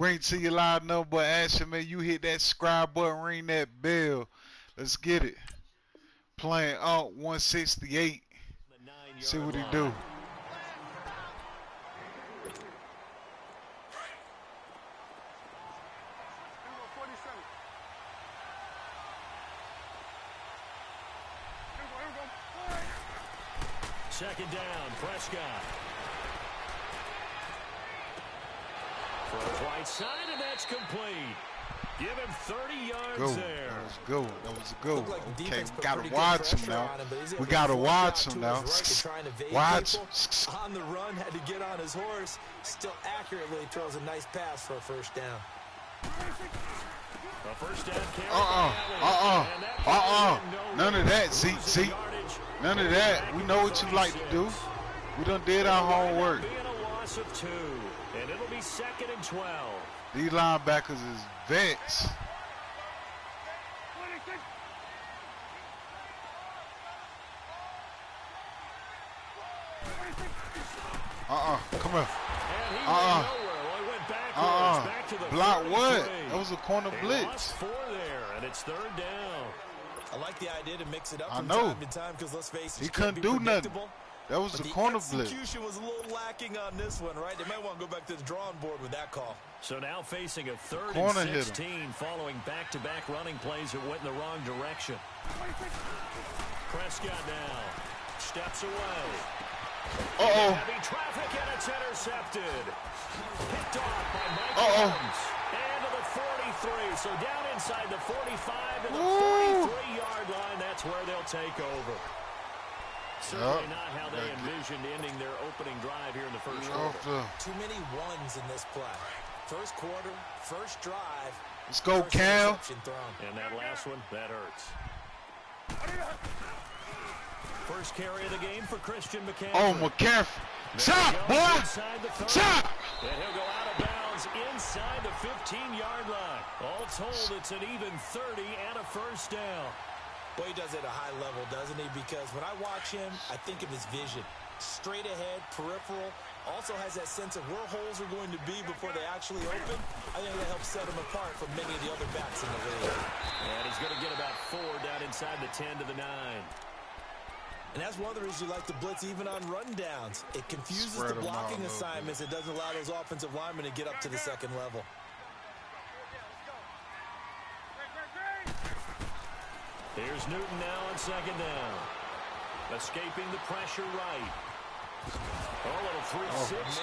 Bring to you live number action, man. You hit that subscribe button, ring that bell. Let's get it. Playing out 168. See what he do. Second down, Prescott. Throws right side, and that's complete. Give him 30 yards there. That was a good one. That was a good one. Like Okay, we got to watch him now. We got to watch him now. Watch. On the run, had to get on his horse. Still accurately throws a nice pass for a first down. A first down carry. None of that, Zeke. None of that. We know what you like to do. We done did our homework. Being a loss of 2, and it'll be 2nd and 12. These linebackers is vets. Come here. Back to the block 33. what? That was a corner blitz. Lost 4 there, and it's 3rd down. I like the idea to mix it up from time to time because let's face it, he couldn't do nothing. That was a corner blitz. The execution was a little lacking on this one, right? They might want to go back to the drawing board with that call. So now facing a 3rd and 16 following back-to-back running plays that went in the wrong direction. Prescott now steps away. Heavy traffic, and it's intercepted. Picked off by Mike Evans. And to the 43. So down inside the 45 and the 43-yard line. That's where they'll take over. Certainly not how they envisioned ending their opening drive here in the first quarter. Too many ones in this play. First quarter, first drive. Let's go, Cal. And that last one, that hurts. First carry of the game for Christian McCaffrey. Oh, McCaffrey. Chop, boy. Chop. And he'll go out of bounds inside the 15-yard line. All told, it's an even 30 and a first down. Well, he does it at a high level, doesn't he? Because when I watch him, I think of his vision. Straight ahead, peripheral. Also has that sense of where holes are going to be before they actually open. I think that helps set him apart from many of the other backs in the league. And he's going to get about 4 down inside the 10 to the 9. And that's one of the reasons you like to blitz even on rundowns. It confuses the blocking assignments. It doesn't allow those offensive linemen to get up to the second level. Here's Newton now on second down. Escaping the pressure right. A little 360.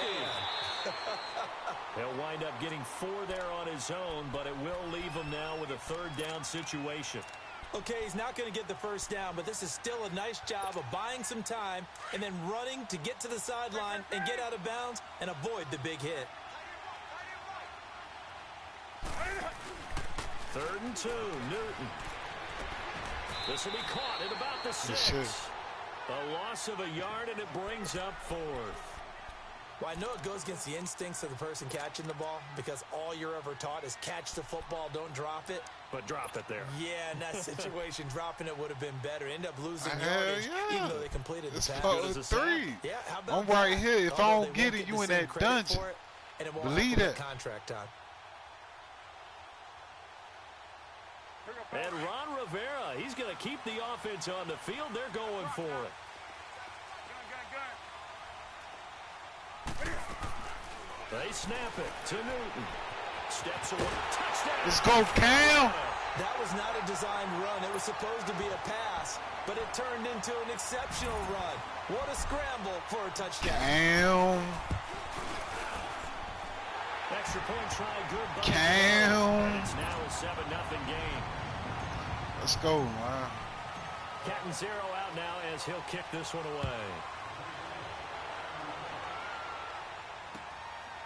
He'll wind up getting 4 there on his own, but it will leave him now with a 3rd down situation. Okay, he's not going to get the first down, but this is still a nice job of buying some time and then running to get to the sideline and get out of bounds and avoid the big hit. 3rd and 2, Newton. This will be caught at about the 6. A loss of a yard, and it brings up 4th. Well, I know it goes against the instincts of the person catching the ball because all you're ever taught is catch the football, don't drop it. But drop it there. Yeah, in that situation, dropping it would have been better. End up losing yardage, even though they completed the pass. It's 3. Yeah, how about I'm right here. If I don't get it, you in that dungeon. Believe that. Contract time. And Ron Rivera, he's going to keep the offense on the field. They're going for it. They snap it to Newton. Steps away. Touchdown. Let's go, Cam. That was not a designed run. It was supposed to be a pass, but it turned into an exceptional run. What a scramble for a touchdown. Cam. Extra point try, good. Cam. It's now a 7-0 game. Let's go, man. Captain Zero out now as he'll kick this one away.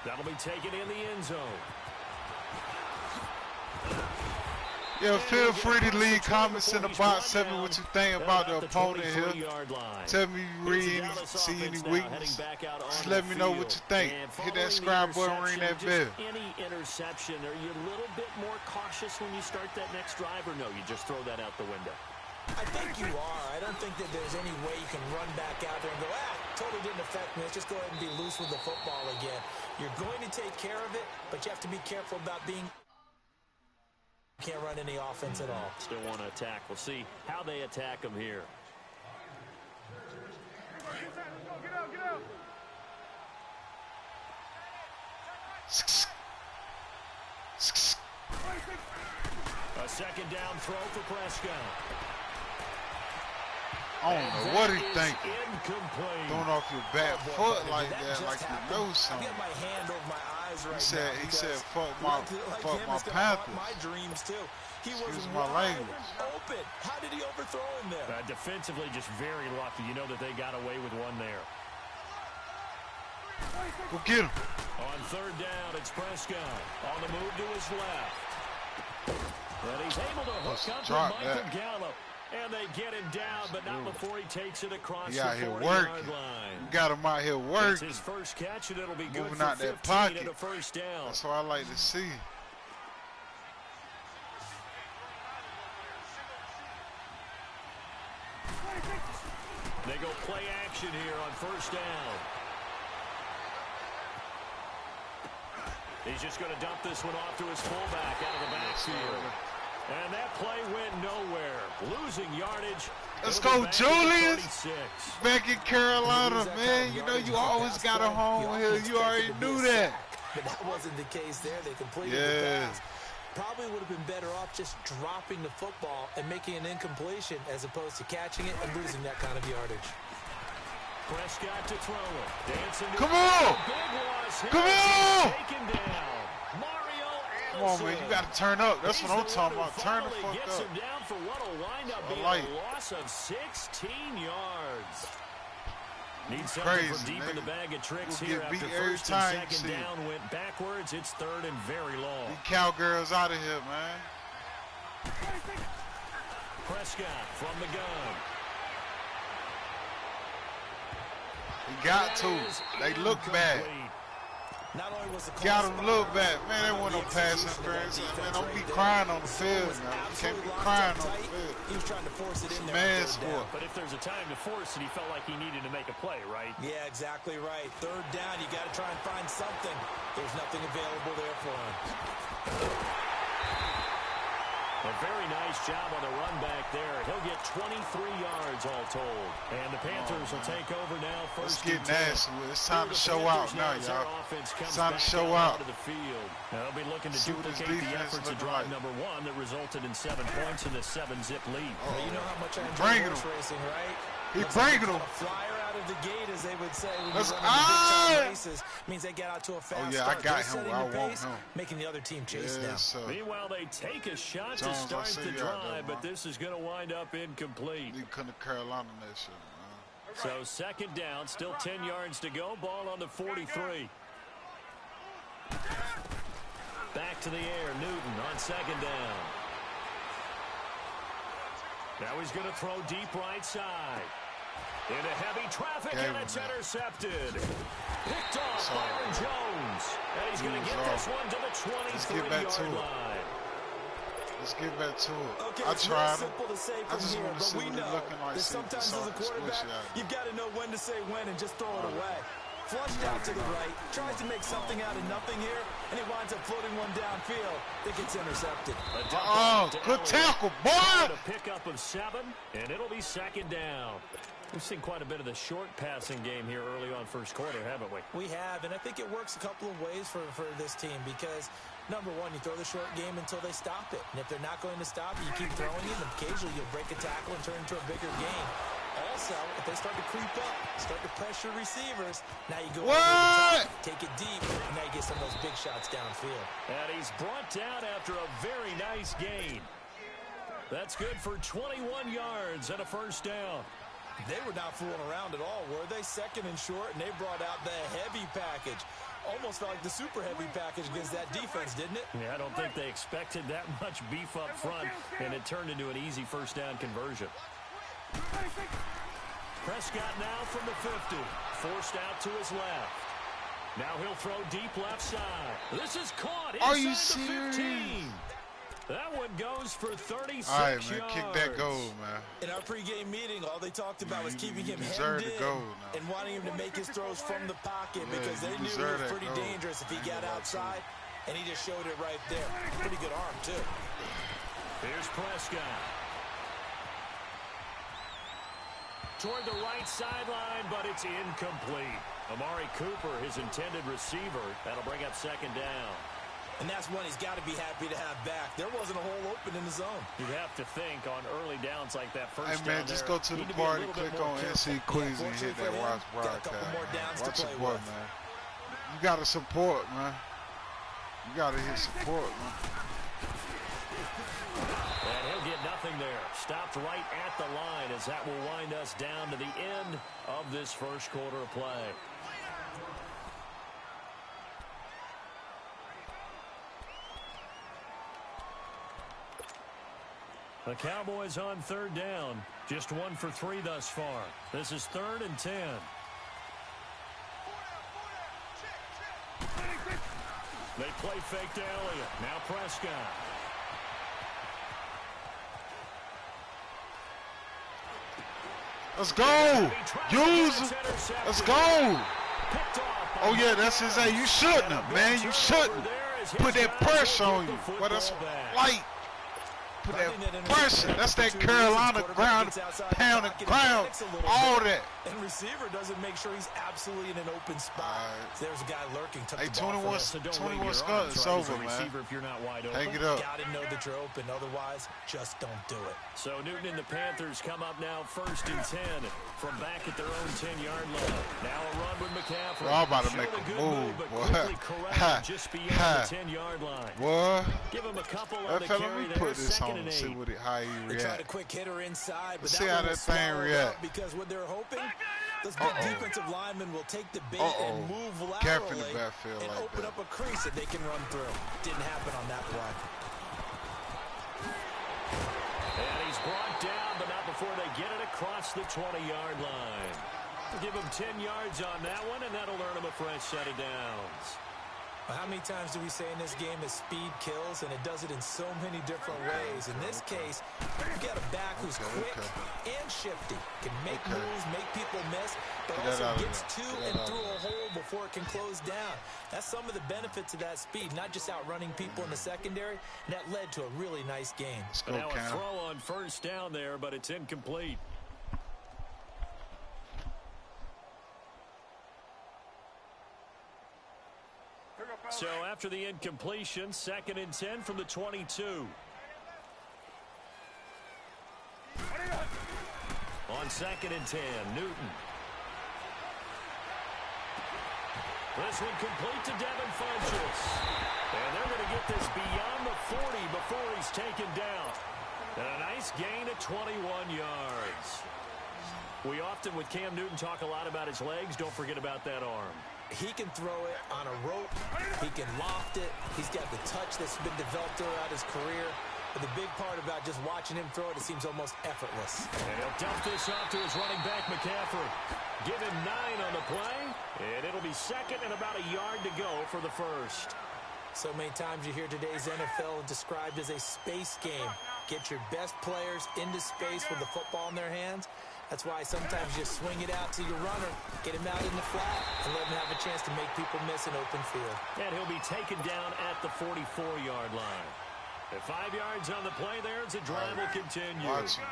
That'll be taken in the end zone. Yeah, feel free to leave comments in the box. Tell me what you think about the opponent here. Tell me you read, see any weakness. Just let me know what you think. Hit that subscribe button, ring that bell. Any interception, are you a little bit more cautious when you start that next drive, or no, you just throw that out the window? I think you are. I don't think that there's any way you can run back out there and go, totally didn't affect me. Let's just go ahead and be loose with the football again. You're going to take care of it, but you have to be careful about being... Can't run any offense at all. Still want to attack. We'll see how they attack them here. Get out. A second down throw for Prescott. I don't know what he thinking. Incomplete. Throwing off your back foot like that, like you know something. I get my hand over my eyes right He said, fuck my Panthers. My dreams too. He was my language. Open. How did he overthrow him there? Defensively, just very lucky. You know that they got away with one there. Go get him. On third down, it's Prescott on the move to his left. And he's able to hook up to Michael Gallup. And they get him down, but not before he takes it across the 40-yard line. You got him out here working. It's his first catch, and it'll be good moving out for 15 that pocket. and a first down. That's what I like to see. They go play action here on first down. He's just going to dump this one off to his fullback out of the backfield. And that play went nowhere. Losing yardage. Let's go, Julius. Back in Carolina, man. You know you always got a home here. You already knew that. But that wasn't the case there. They completed the pass. Probably would have been better off just dropping the football and making an incompletion as opposed to catching it and losing that kind of yardage. Prescott to throw it. Dancing. Come on! Come on! Taken down. Come on, man. You got to turn up. That's what I'm talking about. Turn the fuck gets up. him down for what will wind up being a loss of 16 yards. Need something from deep in the bag of tricks here after first and second down went backwards. It's third and very long. These cowgirls out of here, man. Prescott from the gun. He got to. They look bad. Not only was the got him a little bad. Man, there wasn't no pass interference. Man, don't be crying on the field now. You can't be crying on the field. He was trying to force it in there. Man's sport. But if there's a time to force it, he felt like he needed to make a play, right? Yeah, exactly right. Third down, you got to try and find something. There's nothing available there for him. A very nice job on the run back there. He'll get 23 yards all told. And the Panthers will take over now. First Let's get nasty. It's time to show out now, y'all. It's time to show out. Now they'll be looking to duplicate the efforts of drive number one that resulted in 7 points in the 7-zip lead. Well, you know how much I enjoy horse racing, right? He's bringing them. Flyer out of the gate, as they would say. When Let's you run the big-time races, means they get out to a fast I start. got They're him. I want him. making the other team chase now. Sir. Meanwhile, they take a shot to start the drive, but this is going to wind up incomplete. You couldn't Carolina that shit, man. So second down, still 10 yards to go. Ball on the 43. Back to the air, Newton on second down. Now he's going to throw deep right side. Into heavy traffic, and it's intercepted. Picked off Byron Jones. And he's going to get this one to the 23-yard line. Let's get back to it. Okay, I tried him. I just want to see what he's looking like. Sometimes as a quarterback, you've got to know when to say when and just throw it away. Flushed out to the right, tries to make something out of nothing here, and he winds up floating one downfield that gets intercepted. Good tackle, boy! A pickup of 7, and it'll be second down. We've seen quite a bit of the short passing game here early on first quarter, haven't we? We have, and I think it works a couple of ways for this team because, number one, you throw the short game until they stop it. And if they're not going to stop it, you keep throwing it, and occasionally you'll break a tackle and turn into a bigger game. Also, if they start to creep up, start to pressure receivers, now you go over the top, take it deep, and now you get some of those big shots downfield. And he's brought down after a very nice gain. That's good for 21 yards and a first down. They were not fooling around at all, were they? Second and short, and they brought out the heavy package. Almost felt like the super heavy package against that defense, didn't it? Yeah, I don't think they expected that much beef up front, and it turned into an easy first down conversion. Prescott now from the 50, forced out to his left. Now he'll throw deep left side. This is caught inside the 15. That one goes for 36 All right, man, yards. kick that goal, man. In our pregame meeting, all they talked about was keeping him deserve hemmed the goal in now. and wanting him to make his throws from the pocket because they knew he deserve was that pretty goal. dangerous if he got outside, and he just showed it right there. Pretty good arm, too. Here's Prescott. Toward the right sideline, but it's incomplete. Amari Cooper, his intended receiver. That'll bring up second down. And that's one he's got to be happy to have back. There wasn't a hole open in the zone. You'd have to think on early downs like that first Hey, man, down just there, go to the need party, be a little click bit more on careful. NC Quiz and hit that watch broadcast. Watch support, man. You got to support, man. You got to hit support, man. And he'll get nothing there. Stopped right at the line as that will wind us down to the end of this first quarter of play. The Cowboys on third down. Just 1 for 3 thus far. This is 3rd and 10. They play fake to Elliott. Now Prescott. Let's go. Use. Let's go. Oh, yeah, that's his A. You shouldn't have, man. You shouldn't. Put that pressure on you. But that's light. Put that pressure. That's that Carolina ground, pound and ground, all that. And receiver doesn't make sure he's absolutely in an open spot. Right. So there's a guy lurking. Hey, 21 Scott, it's over, man. If you're not wide open. Hang it up. Got to know that you're open. Otherwise, just don't do it. So Newton and the Panthers come up now 1st and 10 from back at their own 10-yard line. Now a run with McCaffrey. We're all about to make a move, boy. Just beyond the 10-yard line. Boy. Give him a couple on the Let carry me there. put this on 2nd and and 8. see how he They tried a react. quick hitter inside, but See how that thing react. Because what they're hoping, those big defensive linemen will take the bait and move Cap in the laterally backfield and like open that. up a crease that they can run through. Didn't happen on that play. And he's brought down, but not before they get it across the 20-yard line. We'll give him 10 yards on that one, and that'll earn him a fresh set of downs. Well, how many times do we say in this game that speed kills, and it does it in so many different ways? In this case, you've got a back who's quick and shifty, can make moves, make people miss, but also gets to and through a hole before it can close down. That's some of the benefits of that speed, not just outrunning people in the secondary, and that led to a really nice game. Now a throw on first down there, but it's incomplete. So after the incompletion, 2nd and 10 from the 22. On 2nd and 10, Newton. This one complete to Devin Funchess. And they're going to get this beyond the 40 before he's taken down. And a nice gain at 21 yards. We often, with Cam Newton, talk a lot about his legs. Don't forget about that arm. He can throw it on a rope. He can loft it. He's got the touch that's been developed throughout his career. But the big part about just watching him throw it, it seems almost effortless. And he'll dump this off to his running back, McCaffrey. Give him 9 on the play, and it'll be 2nd and about a yard to go for the first. So many times you hear today's NFL described as a space game. Get your best players into space with the football in their hands. That's why sometimes you swing it out to your runner, get him out in the flat, and let him have a chance to make people miss an open field. And he'll be taken down at the 44-yard line. At 5 yards on the play there, as the drive will continue. Watch him,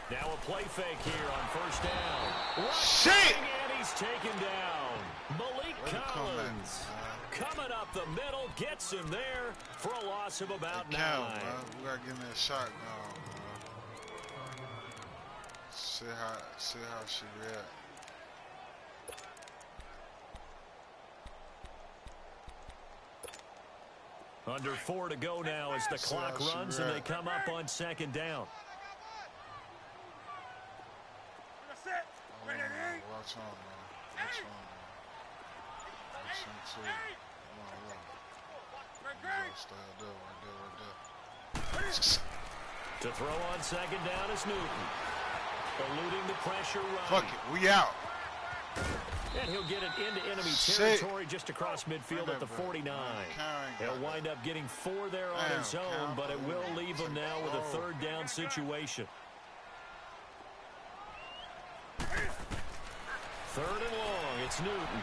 now a play fake here on first down. Shit! And he's taken down. Malik Collins coming up the middle, gets him there for a loss of about 9. We gotta get in that shot now. See how she react. Under 4 to go now as the clock runs and they come up on 2nd down. Watch on, man. Watch on, man. Watch on, too. Come on, look. Stay right there. To throw on 2nd down is Newton. Eluding the pressure run. Fuck it. We out. And he'll get it into enemy territory just across midfield at the 49. He'll wind up getting 4 there on his own, but it will leave him now with a 3rd down situation. 3rd and long. It's Newton.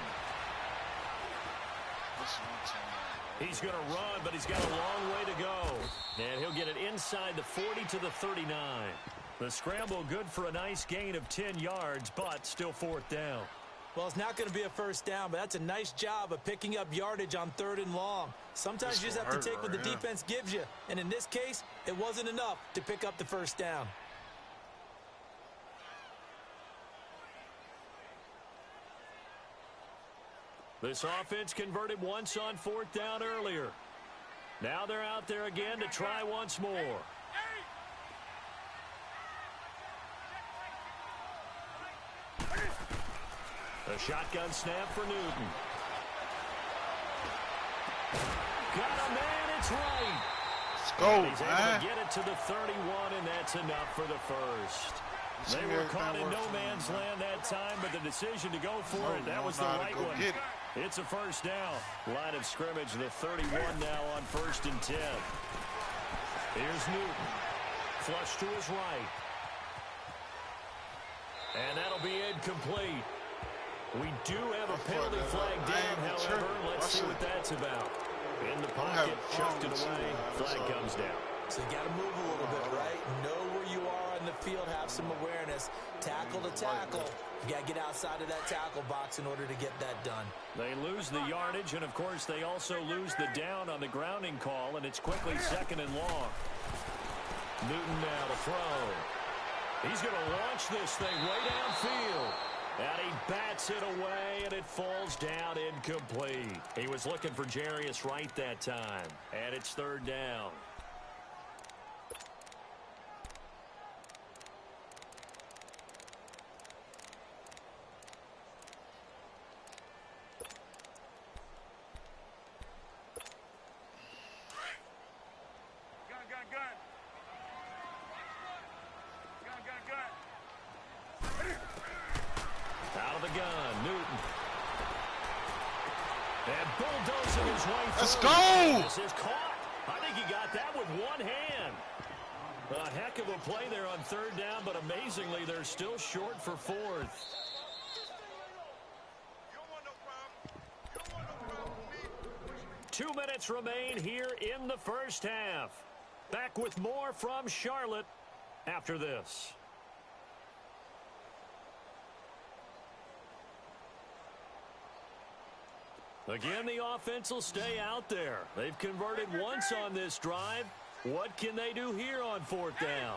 He's going to run, but he's got a long way to go. And he'll get it inside the 40 to the 39. The scramble good for a nice gain of 10 yards, but still 4th down. Well, it's not going to be a 1st down, but that's a nice job of picking up yardage on 3rd and long. Sometimes you just have to take what the defense gives you. And in this case, it wasn't enough to pick up the 1st down. This offense converted once on 4th down earlier. Now they're out there again to try once more. A shotgun snap for Newton. Got a man, it's right. Let's go, He's able to get it to the 31, and that's enough for the 1st. They were caught in no man's land that time, but the decision to go for it, that was the right one. It's a 1st down. Line of scrimmage, the 31 now on 1st and 10. Here's Newton. Flush to his right. And that'll be incomplete. We do have a penalty flag down, however. Let's see what that's about. In the pocket, chucked it away. Flag comes down. So you got to move a little bit, right? Know where you are on the field, have some awareness. Tackle to tackle. You got to get outside of that tackle box in order to get that done. They lose the yardage, and, of course, they also lose the down on the grounding call, and it's quickly 2nd and long. Newton now to throw. He's going to launch this thing way downfield. And he bats it away, and it falls down incomplete. He was looking for Jarius Wright that time, and it's 3rd down. Out of the gun, Newton. And bulldozing his way through. Let's go! This is caught. I think he got that with one hand. A heck of a play there on 3rd down, but amazingly, they're still short for 4th. Two minutes remain here in the 1st half. Back with more from Charlotte after this. Again, the offense will stay out there. They've converted once on this drive. What can they do here on 4th down?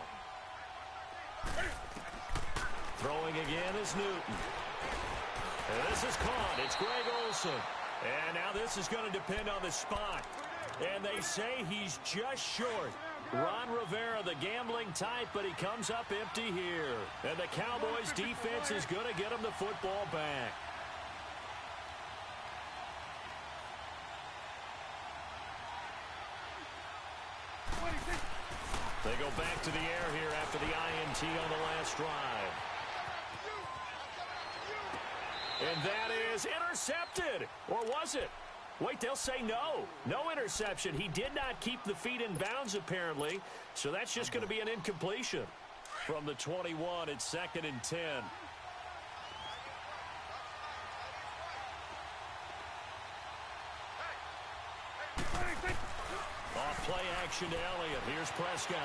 Throwing again is Newton. And this is caught. It's Greg Olsen. And now this is going to depend on the spot. And they say he's just short. Ron Rivera, the gambling type, but he comes up empty here. And the Cowboys' defense is going to get him the football back. They go back to the air here after the INT on the last drive. And that is intercepted. Or was it? Wait, they'll say no. No interception. He did not keep the feet in bounds, apparently. So that's just going to be an incompletion. From the 21, it's 2nd and 10. Off play action to Elliott. Here's Prescott.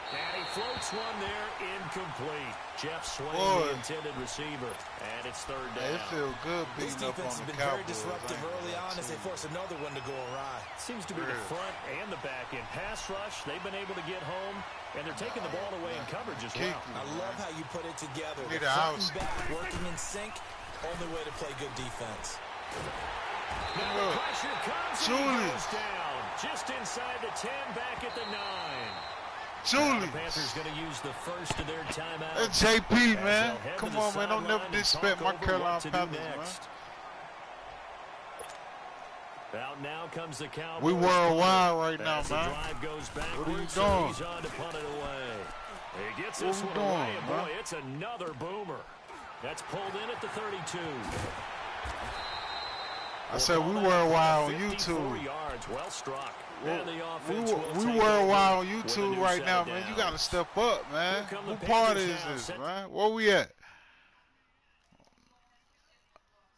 And he floats one there, incomplete. Jeff Swain, the intended receiver. And it's 3rd down. It feels good beating up on the Cowboys. This defense has been very disruptive early on as they force another one to go awry. Seems to be the front and the back end. Pass rush, they've been able to get home, and they're taking the ball away in coverage as well. I love how you put it together. The front and back working in sync, only way to play good defense. Now the pressure comes and he goes down. Just inside the 10, back at the 9. The Panthers going to use the first of their timeout. That's JP, man. Come on, man. Don't never disrespect my Carolina Panthers, man. Out now comes the Cowboys. We worldwide right now, man. The drive goes backwards, what are you doing? He's on to punt it away. He gets this one away, and boy, it's another boomer. That's pulled in at the 32. I said we were a while on YouTube. Yards, well struck. We were a while on YouTube right now, man. You got to step up, man. What part is this, man? Where we at?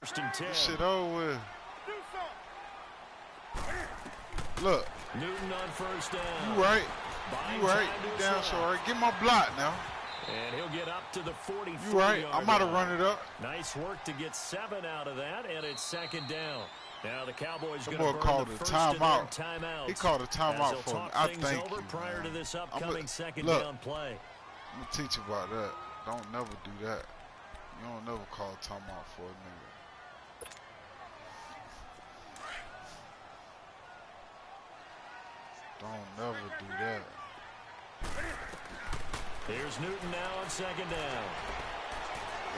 This shit over with. Look. Newton on first down. You right. You right. You damn sure right. Get my block now. And he'll get up to the 44. You right. I might have run it up. Nice work to get 7 out of that, and it's second down. Now the Cowboys going to call the a first timeout. He called a timeout for me. I thank you. Prior to this upcoming second down play. I'm gonna teach you about that. Don't never do that. You don't never call a timeout for a nigga. Don't never do that. Here's Newton now on second down.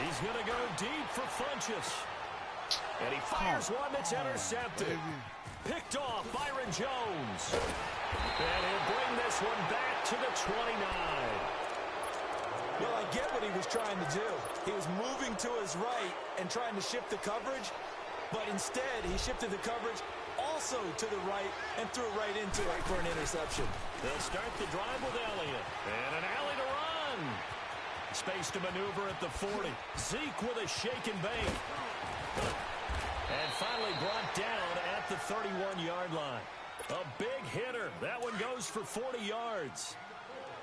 He's going to go deep for Funchess. And he fires one that's intercepted. Picked off Byron Jones. And he'll bring this one back to the 29. Well, I get what he was trying to do. He was moving to his right and trying to shift the coverage, but instead he shifted the coverage also to the right and threw it right into it for an interception. They'll start the drive with Elliott. And an alley to run. Space to maneuver at the 40. Zeke with a shake and bake. And finally brought down at the 31-yard line. A big hitter. That one goes for 40 yards.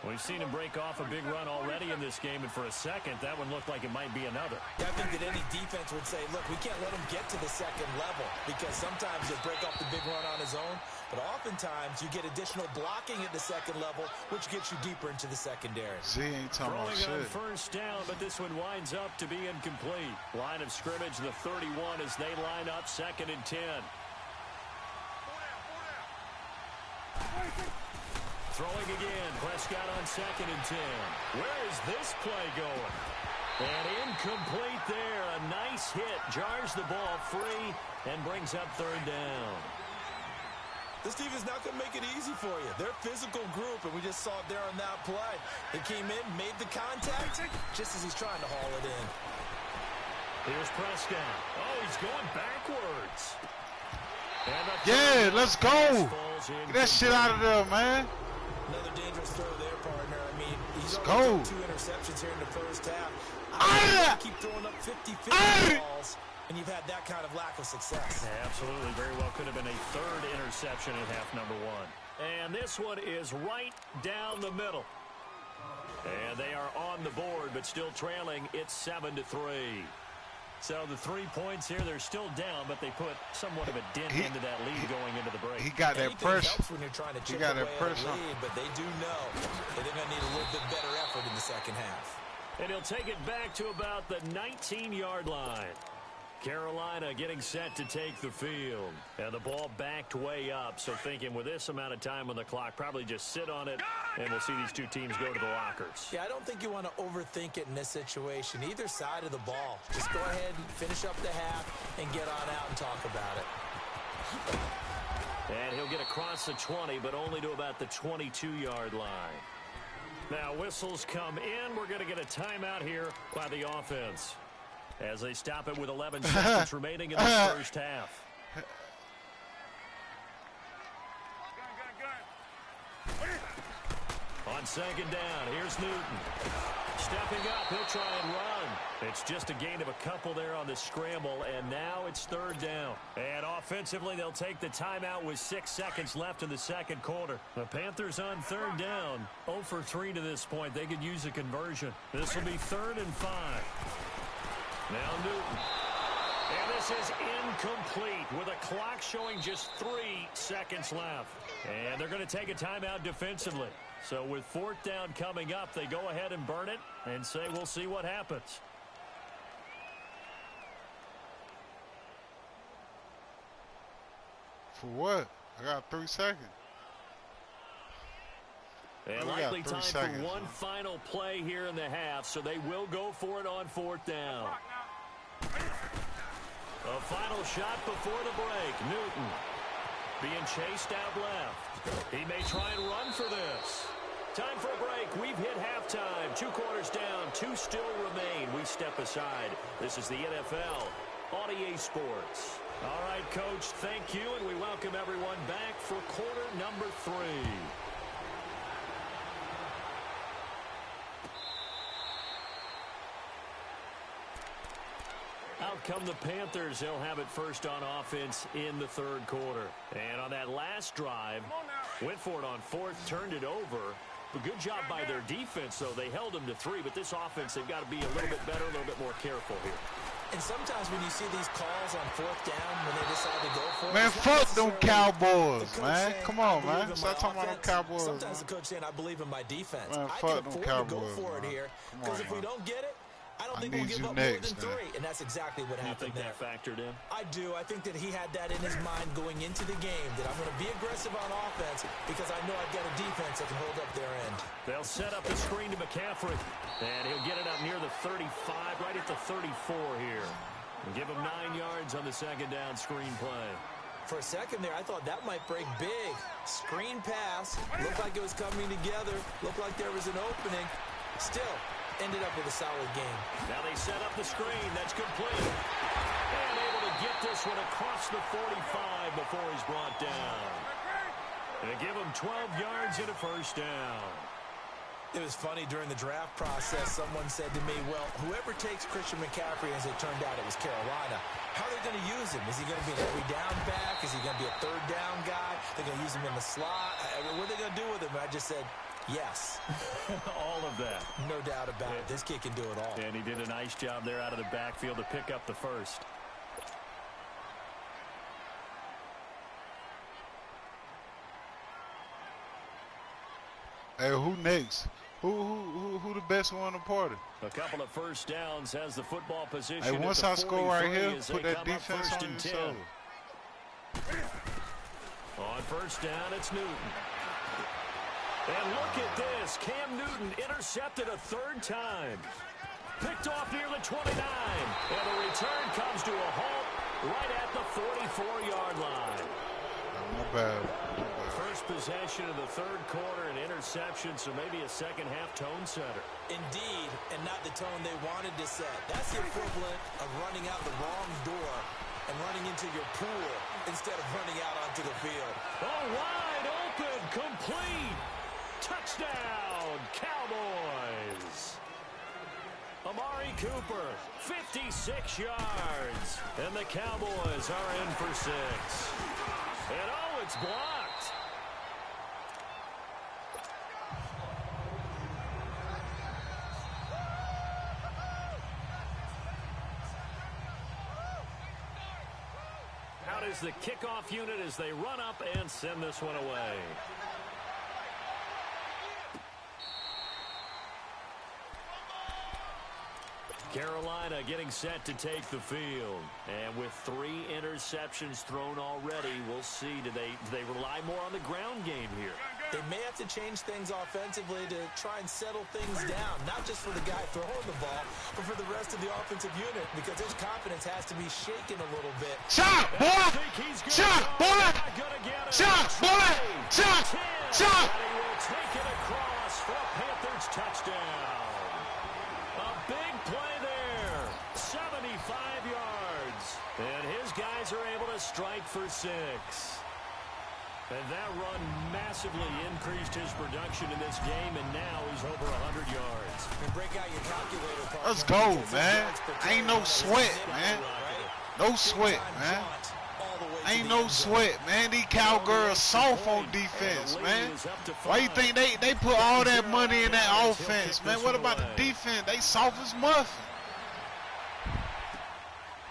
We've seen him break off a big run already in this game, and for a second, that one looked like it might be another. Yeah, I think that any defense would say, look, we can't let him get to the second level, because sometimes he'll break off the big run on his own, but oftentimes you get additional blocking at the second level, which gets you deeper into the secondary. Z ain't talking about shit. On first down, but this one winds up to be incomplete. Line of scrimmage, the 31, as they line up second and 10. Throwing again, Prescott on second and 10. Where is this play going? And incomplete there. A nice hit. Jars the ball free and brings up third down. This team is not going to make it easy for you. They're a physical group, and we just saw it there on that play. He came in, made the contact, just as he's trying to haul it in. Here's Prescott. Oh, he's going backwards. Yeah, let's go. Get that shit out of there, man. Another dangerous throw there, partner. I mean, he's already thrown 2 interceptions here in the first half. I keep throwing up 50-50 balls, and you've had that kind of lack of success. Yeah, absolutely. Very well could have been a third interception in half number 1. And this one is right down the middle. And they are on the board, but still trailing. It's 7-3. So the 3 points here, they're still down, but they put somewhat of a dent into that lead going into the break. He got that pressure. When you're trying to chip away at a lead, but they do know that they're going to need a little bit better effort in the second half. And he'll take it back to about the 19-yard line. Carolina getting set to take the field. And the ball backed way up, so thinking with this amount of time on the clock, probably just sit on it, and we'll see these two teams go to the lockers. Yeah, I don't think you want to overthink it in this situation. Either side of the ball. Just go ahead and finish up the half and get on out and talk about it. And he'll get across the 20, but only to about the 22-yard line. Now, whistles come in. We're going to get a timeout here by the offense, as they stop it with 11 seconds remaining in the first half. On second down, here's Newton. Stepping up, he'll try and run. It's just a gain of a couple there on the scramble, and now it's third down. And offensively, they'll take the timeout with 6 seconds left in the second quarter. The Panthers on third down, 0 for 3 to this point. They could use a conversion. This will be 3rd and 5. Now Newton. And this is incomplete with a clock showing just 3 seconds left. And they're going to take a timeout defensively. So with 4th down coming up, they go ahead and burn it and say we'll see what happens. For what? I got 3 seconds. And likely time for one final play here in the half, so they will go for it on 4th down. A final shot before the break. Newton being chased out left. He may try and run for this. Time for a break. We've hit halftime. 2 quarters down. 2 still remain. We step aside. This is the NFL on EA Sports. All right, Coach, thank you, and we welcome everyone back for quarter number 3. Out come the Panthers. They'll have it first on offense in the 3rd quarter. And on that last drive, went for it on 4th, turned it over. A good job by their defense, though. They held them to 3, but this offense, they've got to be a little bit better, a little bit more careful here. And sometimes when you see these calls on 4th down, when they decide to go for it. Man, fuck them Cowboys, man. Come on, man. Stop talking about them Cowboys. Sometimes the coach saying, I believe in my defense. Man, I fuck can them afford Cowboys, to go for it here. Because if we don't get it, I don't think we'll give up more than 3. And that's exactly what happened there. You think that factored in? I do. I think that he had that in his mind going into the game, that I'm going to be aggressive on offense because I know I've got a defense that can hold up their end. They'll set up the screen to McCaffrey. And he'll get it up near the 35, right at the 34 here. And give him 9 yards on the 2nd down screen play. For a second there, I thought that might break big. Screen pass. Looked like it was coming together. Looked like there was an opening. Still, ended up with a solid game. Now they set up the screen. That's complete. And able to get this one across the 45 before he's brought down. And give him 12 yards and a first down. It was funny during the draft process. Someone said to me, well, whoever takes Christian McCaffrey, as it turned out it was Carolina, how are they going to use him? Is he going to be an every down back? Is he going to be a 3rd down guy? They're going to use him in the slot? What are they going to do with him? And I just said, yes. All of that. No doubt about it. This kid can do it all. And he did a nice job there out of the backfield to pick up the first. Hey, who next? Who the best one on the party? A couple of first downs has the football position. Hey, once I score right here, put that defense on your shoulder. On first down, it's Newton. And look at this. Cam Newton intercepted a 3rd time. Picked off near the 29. And the return comes to a halt right at the 44-yard line. Not bad. First possession of the 3rd quarter, an interception, so maybe a second-half tone setter. Indeed, and not the tone they wanted to set. That's the equivalent of running out the wrong door and running into your pool instead of running out onto the field. Oh, wide open, complete. Touchdown, Cowboys. Amari Cooper, 56 yards. And the Cowboys are in for 6. And oh, it's blocked. Out is the kickoff unit as they run up and send this one away. Carolina getting set to take the field. And with 3 interceptions thrown already, we'll see. Do they rely more on the ground game here? They may have to change things offensively to try and settle things down, not just for the guy throwing the ball, but for the rest of the offensive unit, because his confidence has to be shaken a little bit. Shot, boy! Shot, boy! Shot, boy! Shot! Shot! And he will take it across for a Panthers touchdown. A big play there. 75 yards. And his guys are able to strike for 6. And that run massively increased his production in this game, and now he's over 100 yards. And break out your calculator, partner. Let's go, man. Ain't no sweat, man. No sweat, man. Ain't no sweat, man. These Cowgirls soft on defense, man. Why you think they put all that money in that offense, man? What about the defense? They soft as muffin.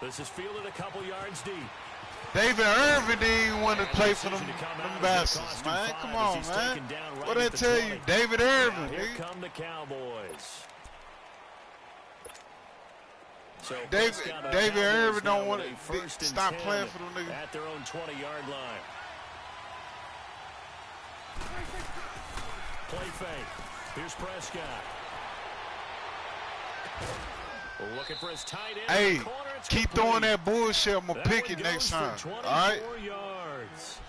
This is fielded a couple yards deep. David Irvin didn't want to play for them bastards, man. Come on, man. What did I tell you? David Irvin, Here come the Cowboys. So David Irvin don't want to stop playing for them niggas. At their own 20-yard line. Play fake. Here's Prescott. Looking for his tight end. Hey, keep throwing that bullshit. I'm going to pick it next time. All right? Yards.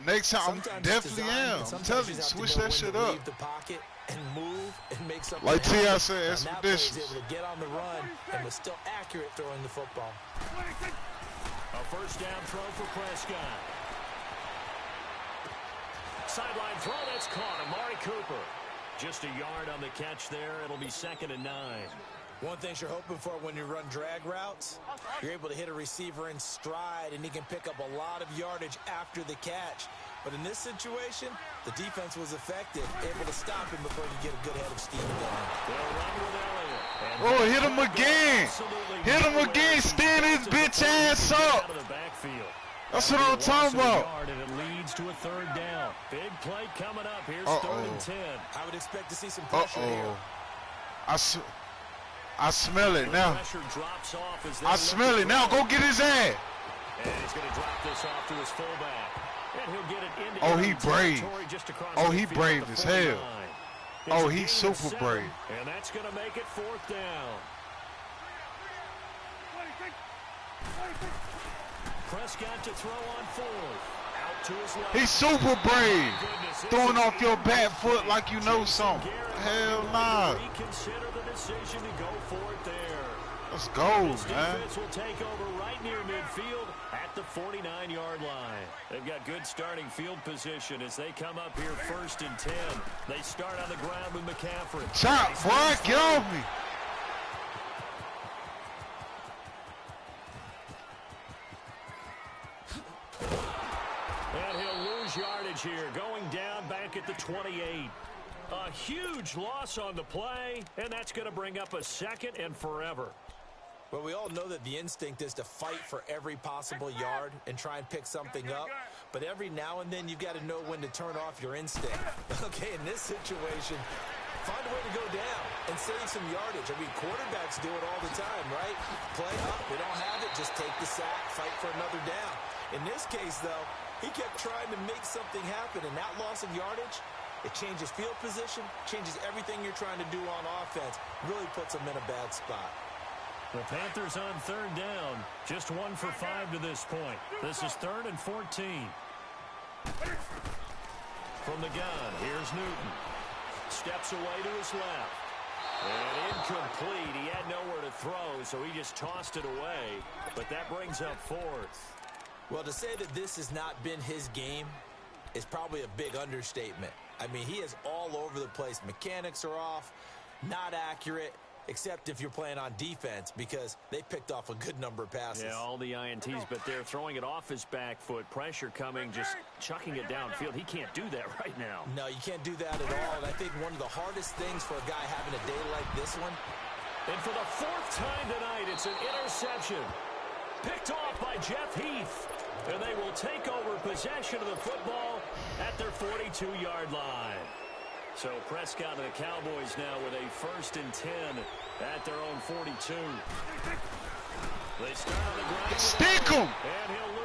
Next time, Sometimes definitely am. I'm telling you, switch that shit up. Leave the pocket and move and make something like happen. T.I. said, expeditious. Now able to get on the run and was still accurate throwing the football. A first down throw for Prescott. Sideline throw, that's caught. Amari Cooper. Just a yard on the catch there. It'll be 2nd and 9. One thing you're hoping for when you run drag routes, you're able to hit a receiver in stride, and he can pick up a lot of yardage after the catch. But in this situation, the defense was effective, able to stop him before he get a good head of steam going. Oh, hit him again. Hit him again. Stand his bitch ass up. That's what I'm talking about. And it leads to a 3rd down. Big play coming up. Here's 3rd and 10. I would expect to see some pressure here. I smell it now. I smell it now. Go get his ass. And he's going to drop this off to his fullback. And he'll get it into oh, he brave. Oh, he brave as hell. Oh, he's super brave. And that's going to make it 4th down. Prescott to throw on 4th. Out to his left. He's super brave. Throwing off your back foot like you know something. Hell nah. Reconsider the decision to go for it there. Let's go, man. Defense will take over right near midfield at the 49-yard line. They've got good starting field position as they come up here 1st and 10. They start on the ground with McCaffrey. Chop, boy, get off me. And he'll lose yardage here, going down back at the 28. A huge loss on the play, and that's going to bring up a 2nd and forever. Well, we all know that the instinct is to fight for every possible yard and try and pick something up. But every now and then, you've got to know when to turn off your instinct. Okay, in this situation, find a way to go down and save some yardage. I mean, quarterbacks do it all the time, right? Play up, we don't have it, just take the sack, fight for another down. In this case, though, he kept trying to make something happen, and that loss of yardage, it changes field position, changes everything you're trying to do on offense, really puts him in a bad spot. The Panthers on 3rd down. Just 1 for 5 to this point. This is 3rd and 14. From the gun, here's Newton. Steps away to his left. And incomplete. He had nowhere to throw, so he just tossed it away. But that brings up 4th. Well, to say that this has not been his game is probably a big understatement. I mean, he is all over the place. Mechanics are off, not accurate, except if you're playing on defense, because they picked off a good number of passes. Yeah, all the INTs, but they're throwing it off his back foot. Pressure coming, just chucking it downfield. He can't do that right now. No, you can't do that at all. And I think one of the hardest things for a guy having a day like this one. And for the 4th time tonight, it's an interception. Picked off by Jeff Heath. And they will take over possession of the football at their 42-yard line. So Prescott and the Cowboys now with a 1st and 10 at their own 42. They start on the ground. Stick him.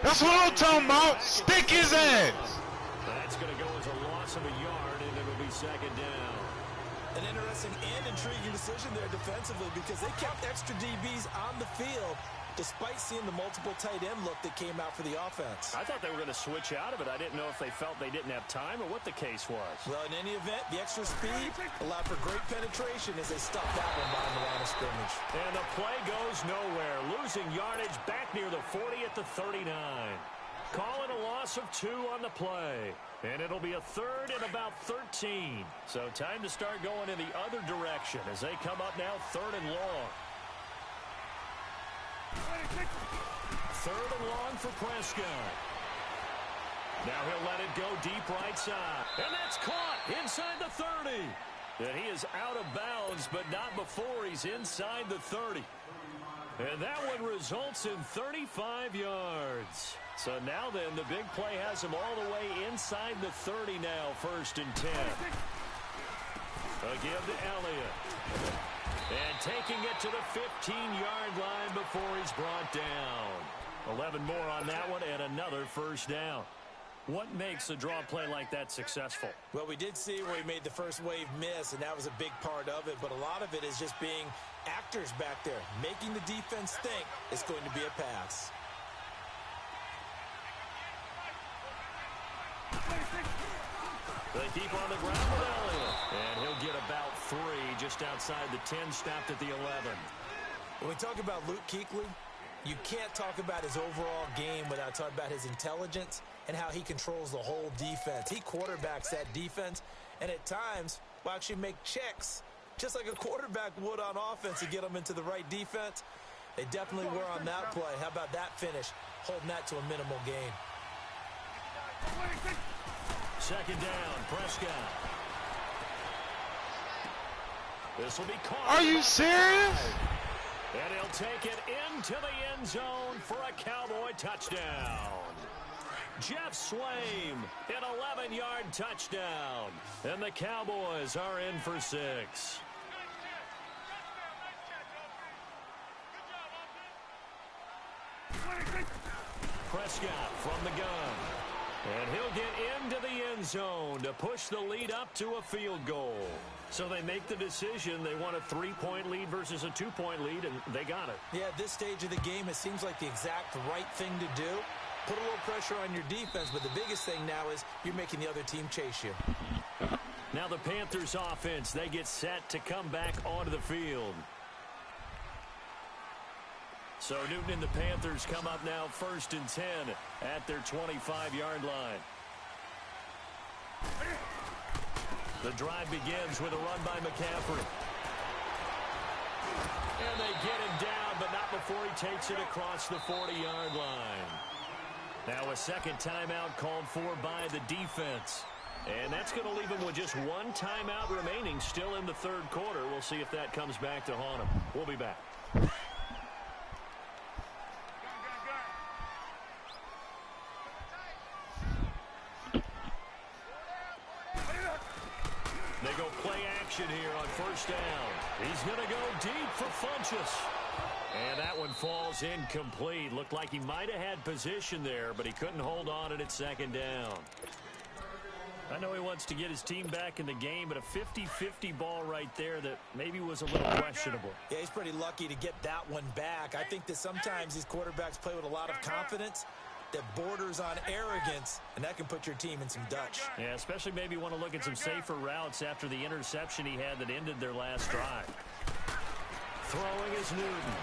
That's what I'm talking about. Stick his ass. That's going to go as a loss of a yard, and it'll be 2nd down. An interesting and intriguing decision there defensively because they kept extra DBs on the field despite seeing the multiple tight end look that came out for the offense. I thought they were going to switch out of it. I didn't know if they felt they didn't have time or what the case was. Well, in any event, the extra speed allowed for great penetration as they stopped that one behind the line of scrimmage. And the play goes nowhere. Losing yardage back near the 40 at the 39. Calling a loss of 2 on the play. And it'll be a 3rd and about 13. So time to start going in the other direction as they come up now 3rd and long. 3rd and long for Prescott. Now he'll let it go deep right side. And that's caught inside the 30. And he is out of bounds, but not before he's inside the 30. And that one results in 35 yards. So now then, the big play has him all the way inside the 30 now, 1st and 10. Again to Elliott. And taking it to the 15-yard line before he's brought down. 11 more on that one and another 1st down. What makes a draw play like that successful? Well, we did see where he made the first wave miss, and that was a big part of it. But a lot of it is just being actors back there, making the defense think it's going to be a pass. They keep on the ground with Elliott. And he'll get about 3 just outside the 10, stopped at the 11. When we talk about Luke Kuechly, you can't talk about his overall game without talking about his intelligence and how he controls the whole defense. He quarterbacks that defense, and at times will actually make checks, just like a quarterback would on offense to get them into the right defense. They definitely were on that play. How about that finish, holding that to a minimal gain? Second down, Prescott. This will be caught. Are you serious? And he'll take it into the end zone for a Cowboy touchdown. Jeff Swaim, an 11-yard touchdown. And the Cowboys are in for 6. Prescott from the gun. And he'll get into the end zone to push the lead up to a field goal. So they make the decision. They want a 3-point lead versus a 2-point lead, and they got it. Yeah, at this stage of the game, it seems like the exact right thing to do. Put a little pressure on your defense, but the biggest thing now is you're making the other team chase you. Now the Panthers offense, they get set to come back onto the field. So Newton and the Panthers come up now 1st and 10 at their 25-yard line. The drive begins with a run by McCaffrey. And they get him down, but not before he takes it across the 40-yard line. Now a second timeout called for by the defense. And that's going to leave him with just 1 timeout remaining still in the 3rd quarter. We'll see if that comes back to haunt him. We'll be back. They go play action here on 1st down. He's going to go deep for Funchess. And that one falls incomplete. Looked like he might have had position there, but he couldn't hold on at 2nd down. I know he wants to get his team back in the game, but a 50-50 ball right there that maybe was a little questionable. Yeah, he's pretty lucky to get that one back. I think that sometimes these quarterbacks play with a lot of confidence that borders on arrogance, and that can put your team in some Dutch. Yeah, especially maybe want to look at some safer routes after the interception he had that ended their last drive. Throwing is Newton.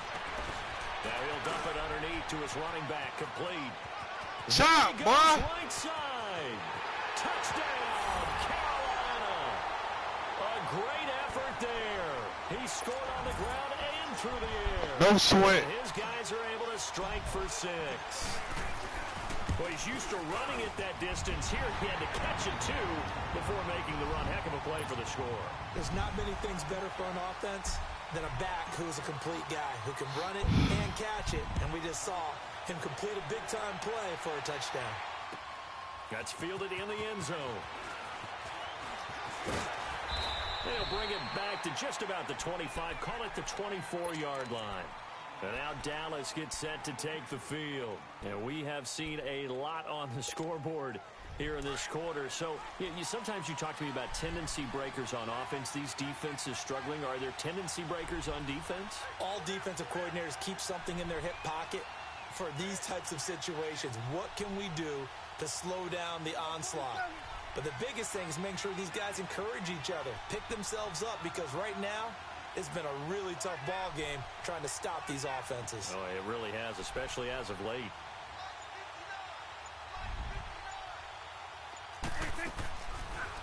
Now he'll dump it underneath to his running back, complete. Chop, boy! Right side. Touchdown, Carolina. A great effort there. He scored on the ground and through the air. No sweat. And his guys are able to strike for 6. Well, he's used to running it that distance. Here he had to catch it, too, before making the run. Heck of a play for the score. There's not many things better for an offense than a back who's a complete guy who can run it and catch it. And we just saw him complete a big-time play for a touchdown. That's fielded in the end zone. They'll bring it back to just about the 25. Call it the 24-yard line. And now Dallas gets set to take the field. And we have seen a lot on the scoreboard here in this quarter. So sometimes you talk to me about tendency breakers on offense. These defenses struggling. Are there tendency breakers on defense? All defensive coordinators keep something in their hip pocket for these types of situations. What can we do to slow down the onslaught? But the biggest thing is making sure these guys encourage each other, pick themselves up, because right now, it's been a really tough ball game trying to stop these offenses. Oh, it really has, especially as of late.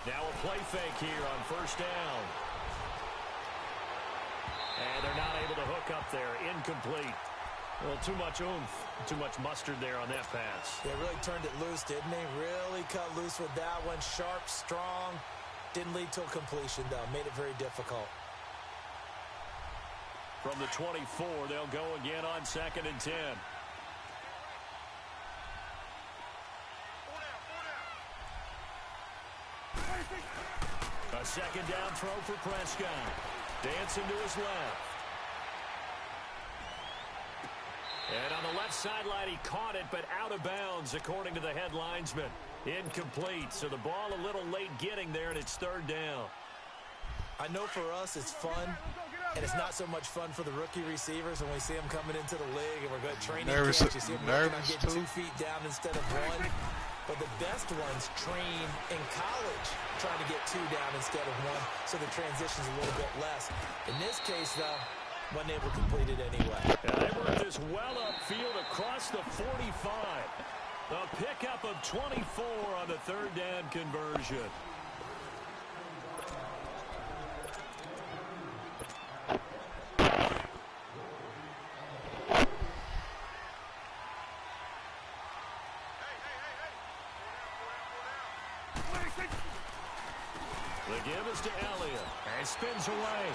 Now a play fake here on 1st down. And they're not able to hook up there. Incomplete. Well, too much oomph, too much mustard there on that pass. They really turned it loose, didn't they? Really cut loose with that one. Sharp, strong. Didn't lead to a completion, though. Made it very difficult. From the 24, they'll go again on 2nd and 10. A 2nd down throw for Prescott. Dancing to his left. And on the left sideline, he caught it, but out of bounds, according to the head linesman. Incomplete, so the ball a little late getting there, and it's 3rd down. I know for us it's fun, and it's not so much fun for the rookie receivers when we see them coming into the league and we're going to training camp. You see them working on getting 2 feet down instead of 1. but the best ones train in college trying to get 2 down instead of 1, so the transition's a little bit less. In this case, though, wasn't able to complete it anyway. And they worked this well upfield across the 45. A pickup of 24 on the 3rd down conversion. The give is to Elliott. And spins away.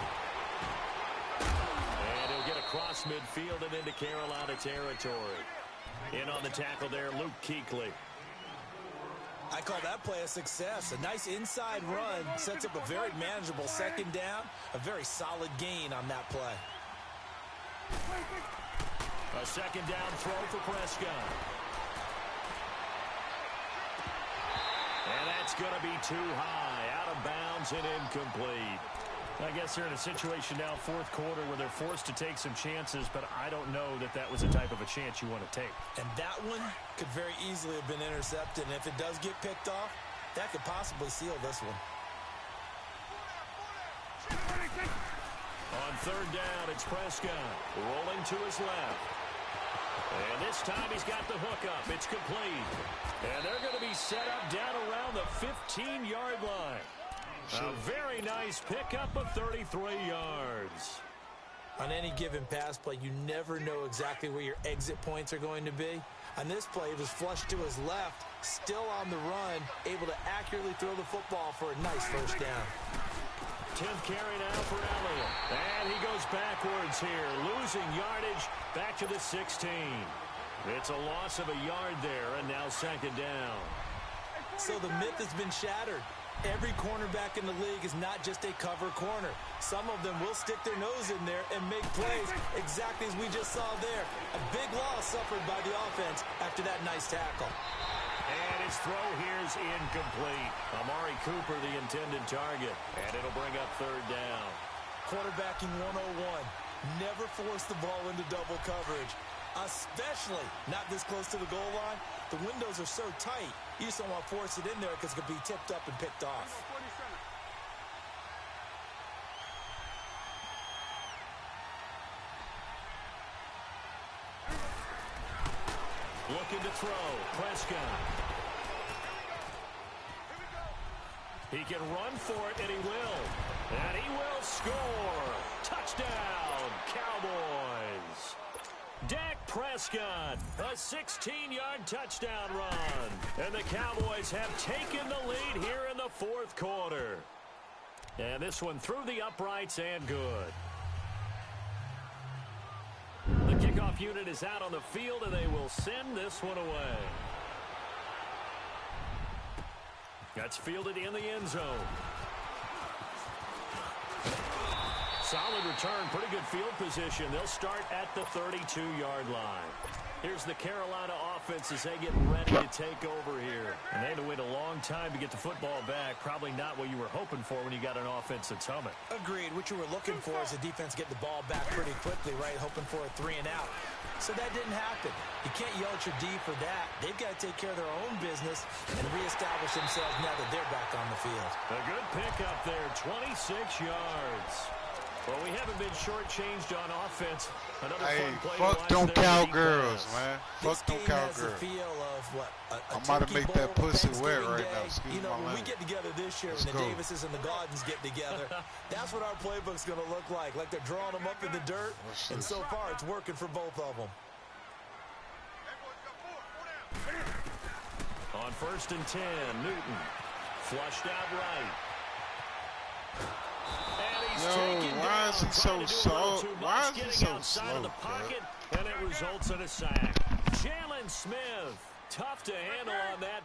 And he'll get across midfield and into Carolina territory. In on the tackle there, Luke Kuechly. I call that play a success. A nice inside run sets up a very manageable 2nd down. A very solid gain on that play. A 2nd down throw for Prescott. And that's going to be too high. Out of bounds and incomplete. I guess they're in a situation now, 4th quarter, where they're forced to take some chances, but I don't know that that was the type of a chance you want to take. And that one could very easily have been intercepted, and if it does get picked off, that could possibly seal this one. On 3rd down, it's Prescott rolling to his left. And this time he's got the hook up. It's complete. And they're going to be set up down around the 15-yard line. A very nice pickup of 33 yards. On any given pass play, you never know exactly where your exit points are going to be. On this play, it was flushed to his left, still on the run, able to accurately throw the football for a nice 1st down. 10th carry now for Elliott. And he goes backwards here, losing yardage back to the 16. It's a loss of a yard there, and now 2nd down. So the myth has been shattered. Every cornerback in the league is not just a cover corner. Some of them will stick their nose in there and make plays exactly as we just saw there. A big loss suffered by the offense after that nice tackle. And his throw here is incomplete. Amari Cooper, the intended target. And it'll bring up 3rd down. Quarterbacking 101. Never force the ball into double coverage, especially not this close to the goal line. The windows are so tight, you just don't want to force it in there because it could be tipped up and picked off. Looking to throw, Prescott. He can run for it, and he will. And he will score. Touchdown, Cowboys. Dak Prescott, a 16-yard touchdown run. And the Cowboys have taken the lead here in the 4th quarter. And this one through the uprights and good. The kickoff unit is out on the field, and they will send this one away. That's fielded in the end zone. Solid return, pretty good field position. They'll start at the 32-yard line. Here's the Carolina offense as they get ready to take over here. And they had to wait a long time to get the football back. Probably not what you were hoping for when you got an offense that's humming. Agreed. What you were looking for is the defense get the ball back pretty quickly, right? Hoping for a 3 and out. So that didn't happen. You can't yell at your D for that. They've got to take care of their own business and reestablish themselves now that they're back on the field. A good pickup there, 26 yards. Well, we haven't been shortchanged on offense. Another fun play fuck them cowgirls, man. Fuck them cowgirls. I'm about to make that pussy wet right now. Excuse my when language. we get together this year, when the Davises and the Gardens get together, that's what our playbook's going to look like. Like they're drawing them up in the dirt, and so far it's working for both of them. On 1st and 10, Newton flushed out right. Why is he so slow? Why is he so slow, pocket, and it results in a sack. Jalen Smith, tough to handle on that.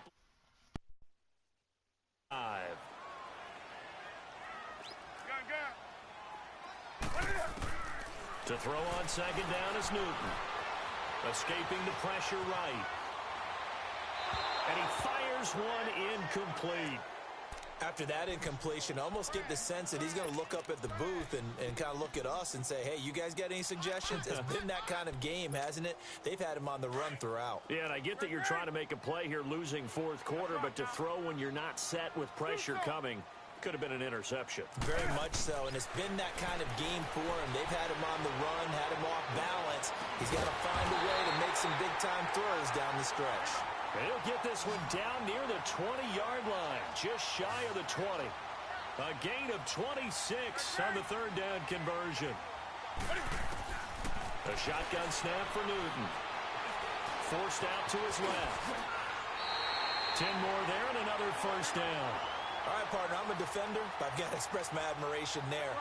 To throw on 2nd down is Newton. Escaping the pressure right. And he fires one incomplete. After that incompletion, I almost get the sense that he's going to look up at the booth and kind of look at us and say, hey, you guys got any suggestions? It's been that kind of game, hasn't it? They've had him on the run throughout. Yeah, and I get that you're trying to make a play here losing fourth quarter, but to throw when you're not set with pressure coming could have been an interception. Very much so, and it's been that kind of game for him. They've had him on the run, had him off balance. He's got to find a way to make some big-time throws down the stretch. He'll get this one down near the 20-yard line, just shy of the 20. A gain of 26 on the third down conversion. A shotgun snap for Newton. Forced out to his left. 10 more there and another first down. All right, partner, I'm a defender, but I've got to express my admiration there.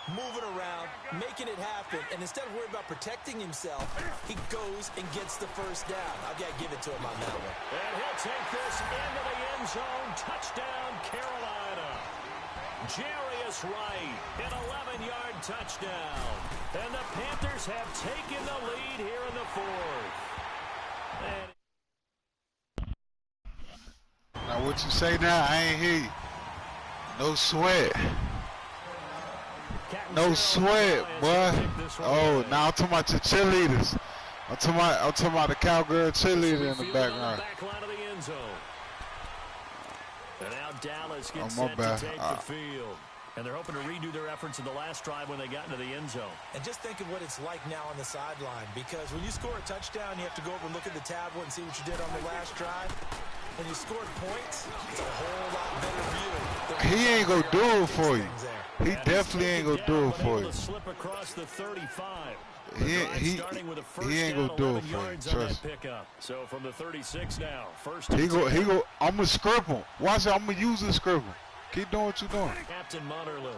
Moving around, making it happen, and instead of worrying about protecting himself, he goes and gets the first down. I've got to give it to him on that one. And he'll take this into the end zone. Touchdown, Carolina. Jarius Wright, an 11-yard touchdown. And the Panthers have taken the lead here in the fourth. Now what you say now, I ain't hear you. No sweat. No sweat, boy. Oh, now I'm talking about the cheerleaders. I'm talking about the cowgirl cheerleader in the background. And now Dallas gets set to take the field. And they're hoping to redo their efforts in the last drive when they got into the end zone. And just think of what it's like now on the sideline, because when you score a touchdown, you have to go over and look at the tablet and see what you did on the last drive. When you scored points, it's a whole lot better view. He ain't gonna do it for you. He definitely ain't gonna do it for you. Slip across the 35. He ain't gonna do it for you. Trust me. So from the 36 now, first. He go. I'm gonna scribble. Watch it. I'm gonna use the scribble. Keep doing what you're doing. Captain Munnerlyn.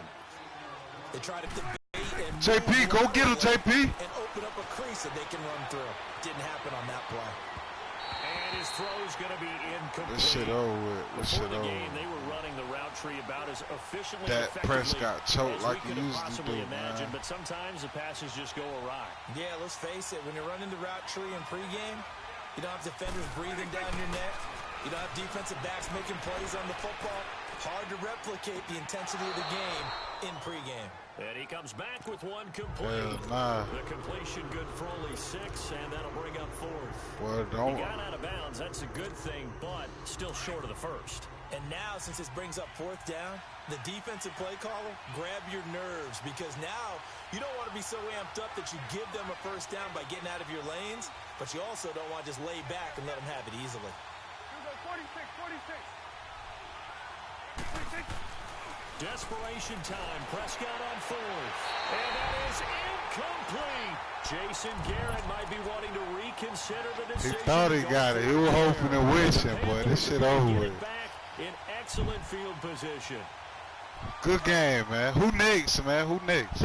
They try to debate and JP, go get him, JP. And open up a crease that they can run through. Didn't happen on that play. And his throw's going to be incomplete. This shit over with. Before the game, they were running the route tree about as efficiently that Prescott choked like he usually do, imagine, man. But sometimes the passes just go awry. Yeah, let's face it. When you're running the route tree in pregame, you don't have defenders breathing down your neck. You don't have defensive backs making plays on the football. Hard to replicate the intensity of the game in pregame. And he comes back with one complete. The completion good for only 6, and that'll bring up fourth. Well, don't. He got out of bounds. That's a good thing, but still short of the first. And now, since this brings up fourth down, the defensive play caller, grab your nerves, because now you don't want to be so amped up that you give them a first down by getting out of your lanes, but you also don't want to just lay back and let them have it easily. 46. Desperation time. Prescott on fourth. And that is incomplete. Jason Garrett might be wanting to reconsider the decision. He thought he got it. He was hoping and wishing, boy. This shit over with. Back in excellent field position. Good game, man. Who next, man? Who next?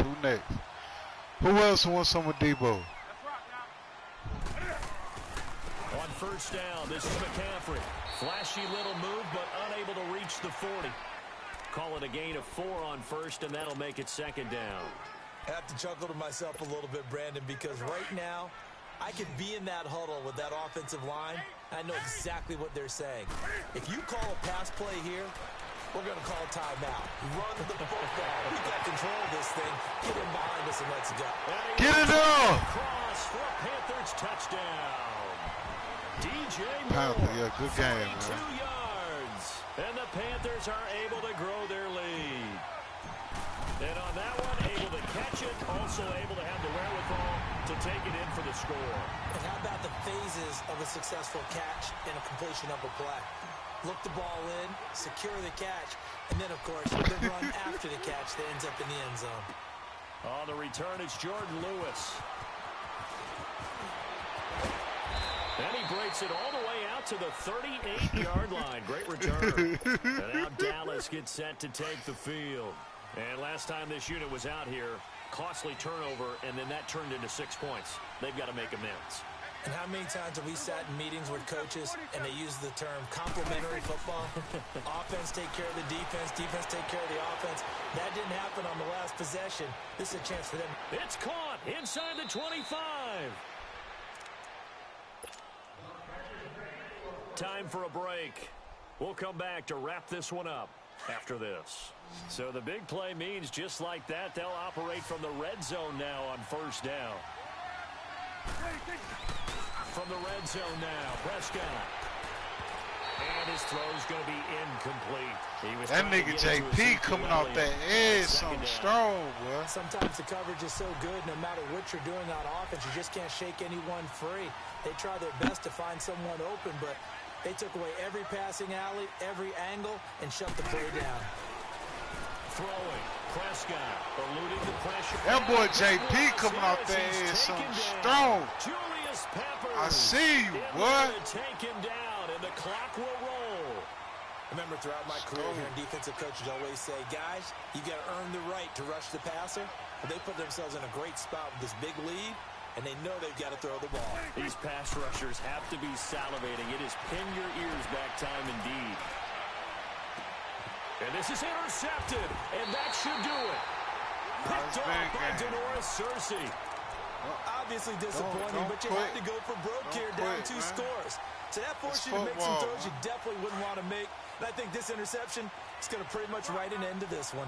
Who else wants some of Debo? On first down, this is McCaffrey. Flashy little move, but unable to reach the 40. Call it a gain of 4 on first, and that'll make it second down. I have to chuckle to myself a little bit, Brandon, because right now I could be in that huddle with that offensive line. I know exactly what they're saying. If you call a pass play here, we're going to call timeout. Run the football. We got control of this thing. Get him behind us and let's go. Get it up! Cross for a Panthers touchdown. DJ Panther, Moore, yeah, good game, 42 man. yards. And the Panthers are able to grow their lead. And on that one, able to catch it, also able to have the wherewithal to take it in for the score. And how about the phases of a successful catch and a completion of a play? Look the ball in, secure the catch, and then, of course, the run after the catch that ends up in the end zone. On the return, it's Jordan Lewis. And he breaks it all the way out to the 38-yard line. Great return. And now Dallas gets set to take the field. And last time this unit was out here, costly turnover, and then that turned into 6 points. They've got to make amends. And how many times have we sat in meetings with coaches and they use the term complementary football? Offense take care of the defense, defense take care of the offense. That didn't happen on the last possession. This is a chance for them. It's caught inside the 25. Time for a break. We'll come back to wrap this one up. after this. So the big play means just like that, they'll operate from the red zone now on first down. From the red zone now, Prescott. And his throw's going to be incomplete. That nigga JP coming off that edge, something strong, boy. Sometimes the coverage is so good, no matter what you're doing on offense, you just can't shake anyone free. They try their best to find someone open, but they took away every passing alley, every angle, and shut the play down. Throwing, Prescott eluding the pressure. That boy JP coming off that edge, something strong. Julius Peppers. I see you, boy. Take him down, and the clock will roll. Remember, throughout my career here, defensive coaches always say, guys, you got to earn the right to rush the passer. But they put themselves in a great spot with this big lead, and they know they've got to throw the ball. These pass rushers have to be salivating. It is pin your ears back time indeed. And this is intercepted, and that should do it. Picked off by Denoris Cersei. Obviously disappointing, but you had to go for broke here, down 2 scores. So that forced you to make some throws you definitely wouldn't want to make. And I think this interception is going to pretty much write an end to this one.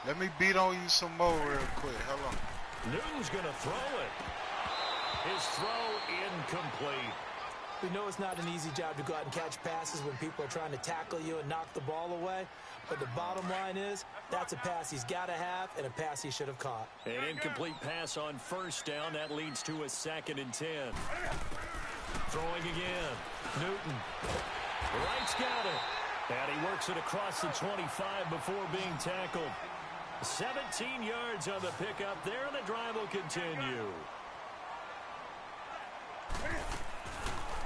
Let me beat on you some more real quick. Hold on. Newton's going to throw it. His throw incomplete. We know it's not an easy job to go out and catch passes when people are trying to tackle you and knock the ball away. But the bottom line is, that's a pass he's got to have and a pass he should have caught. An incomplete pass on first down. That leads to a 2nd and 10. Throwing again. Newton. Wright's got it. And he works it across the 25 before being tackled. 17 yards on the pickup there, and the drive will continue.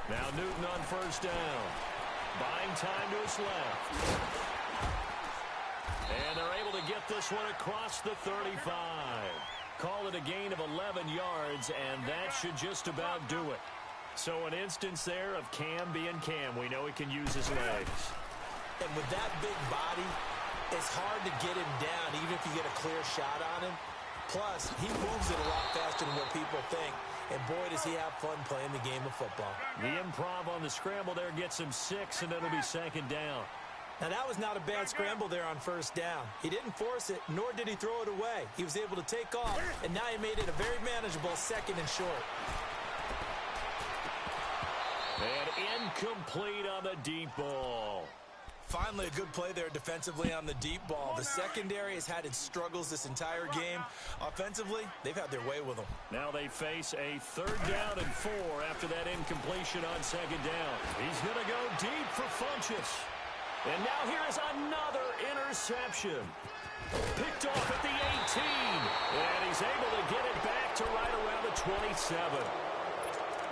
Now Newton on first down. Buying time to his left. And they're able to get this one across the 35. Call it a gain of 11 yards, and that should just about do it. So an instance there of Cam being Cam. We know he can use his legs. And with that big body, it's hard to get him down, even if you get a clear shot on him. Plus, he moves it a lot faster than what people think. And boy, does he have fun playing the game of football. The improv on the scramble there gets him 6, and it'll be 2nd down. Now, that was not a bad scramble there on first down. He didn't force it, nor did he throw it away. He was able to take off, and now he made it a very manageable 2nd and short. And incomplete on the deep ball. Finally, a good play there defensively on the deep ball. The secondary has had its struggles this entire game. Offensively, they've had their way with them. Now they face a 3rd down and 4 after that incompletion on 2nd down. He's going to go deep for Funchess. And now here's another interception. Picked off at the 18. And he's able to get it back to right around the 27.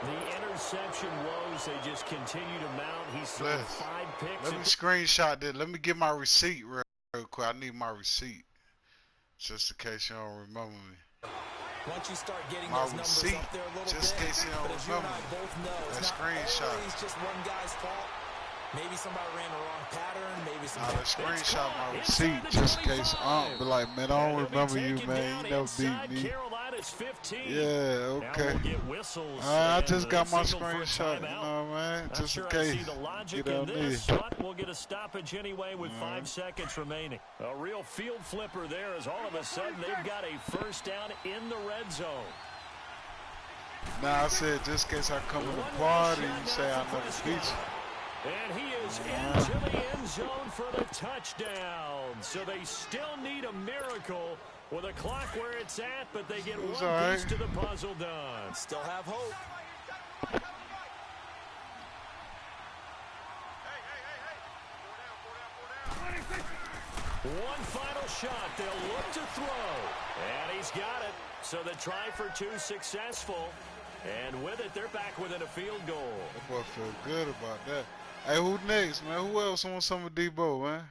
The interception woes, they just continue to mount. He's thrown 5 picks. Let me screenshot this. Let me get my receipt real quick. I need my receipt. Just in case you don't remember me. Once you start getting those numbers up there a little bit, just in case you don't remember. But as you and I both know, it's not always just one guy's fault. Maybe somebody ran the wrong pattern. Maybe somebody. I'll screenshot my receipt just in case be like, man, I don't remember you, man. You never beat me. Yeah, okay. I just got my screenshot, you know, man, just in case. Get out there. We'll get a stoppage anyway with 5 seconds remaining. A real field flipper there as all of a sudden they've got a first down in the red zone. Now I said just in case I come in the party, you say I never beat you. And he is into the end zone for the touchdown. So they still need a miracle with a clock where it's at, but they get one piece to the puzzle done. Still have hope. One final shot. They'll look to throw. And he's got it. So the try for 2 successful. And with it, they're back within a field goal. That boy feel good about that. Hey, who next, man? Who else wants some of Debo, man?